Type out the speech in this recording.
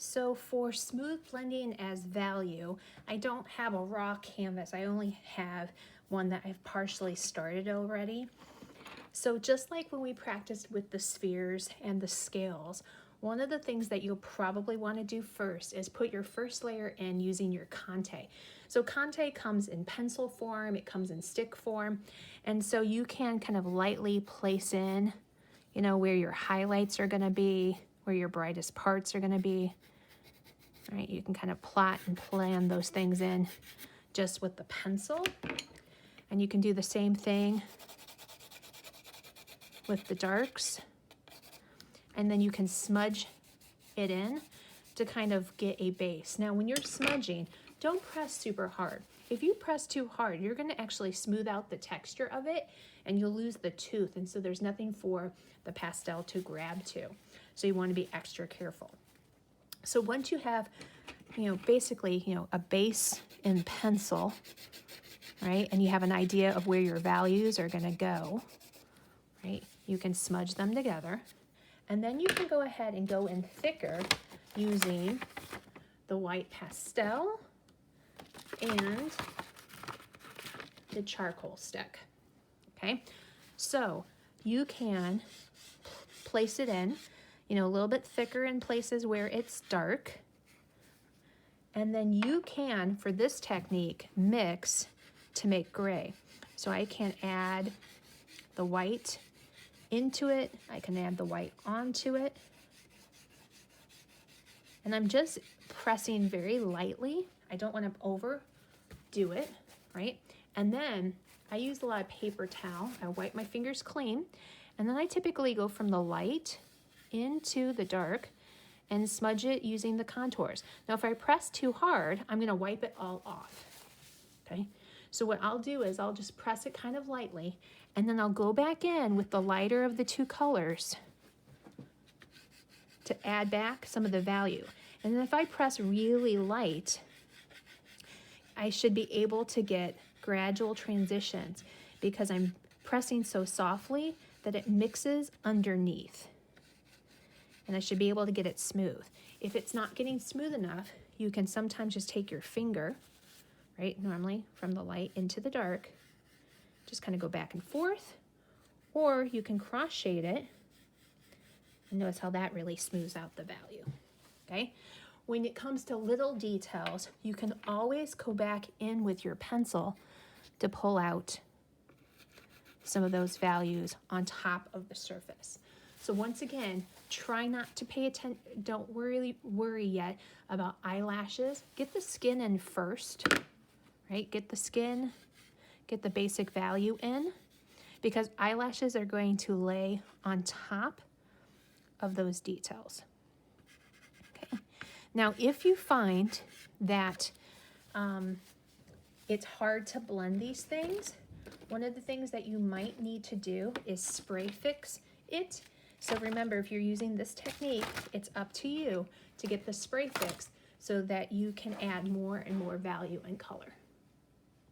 So for smooth blending as value, I don't have a raw canvas. I only have one that I've partially started already. So just like when we practiced with the spheres and the scales, one of the things that you'll probably want to do first is put your first layer in using your conte. So conte comes in pencil form, it comes in stick form, and so you can kind of lightly place in, where your highlights are going to be, where your brightest parts are going to be. All right, you can kind of plot and plan those things in just with the pencil. And you can do the same thing with the darks. And then you can smudge it in to kind of get a base. Now, when you're smudging, don't press super hard. If you press too hard, you're going to actually smooth out the texture of it and you'll lose the tooth. And so there's nothing for the pastel to grab to. So you want to be extra careful. So once you have, basically, a base in pencil, right, and you have an idea of where your values are going to go, right, you can smudge them together. And then you can go ahead and go in thicker using the white pastel and the charcoal stick, okay? So you can place it in, a little bit thicker in places where it's dark. And then you can, for this technique, mix to make gray. So I can add the white into it. I can add the white onto it. And I'm just pressing very lightly. I don't want to overdo it, right? And then I use a lot of paper towel. I wipe my fingers clean. And then I typically go from the light into the dark and smudge it using the contours. Now, if I press too hard, I'm going to wipe it all off, okay? So what I'll do is I'll just press it kind of lightly, and then I'll go back in with the lighter of the two colors to add back some of the value. And then if I press really light, I should be able to get gradual transitions because I'm pressing so softly that it mixes underneath. And I should be able to get it smooth. If it's not getting smooth enough, you can sometimes just take your finger, right, normally from the light into the dark, just kind of go back and forth, or you can cross shade it, and notice how that really smooths out the value, okay? When it comes to little details, you can always go back in with your pencil to pull out some of those values on top of the surface. So once again, try not to pay attention, don't worry yet about eyelashes. Get the skin in first, right? Get the skin, get the basic value in, because eyelashes are going to lay on top of those details. Okay. Now, if you find that it's hard to blend these things, one of the things that you might need to do is spray fix it. So remember, if you're using this technique, it's up to you to get the spray fix so that you can add more and more value and color.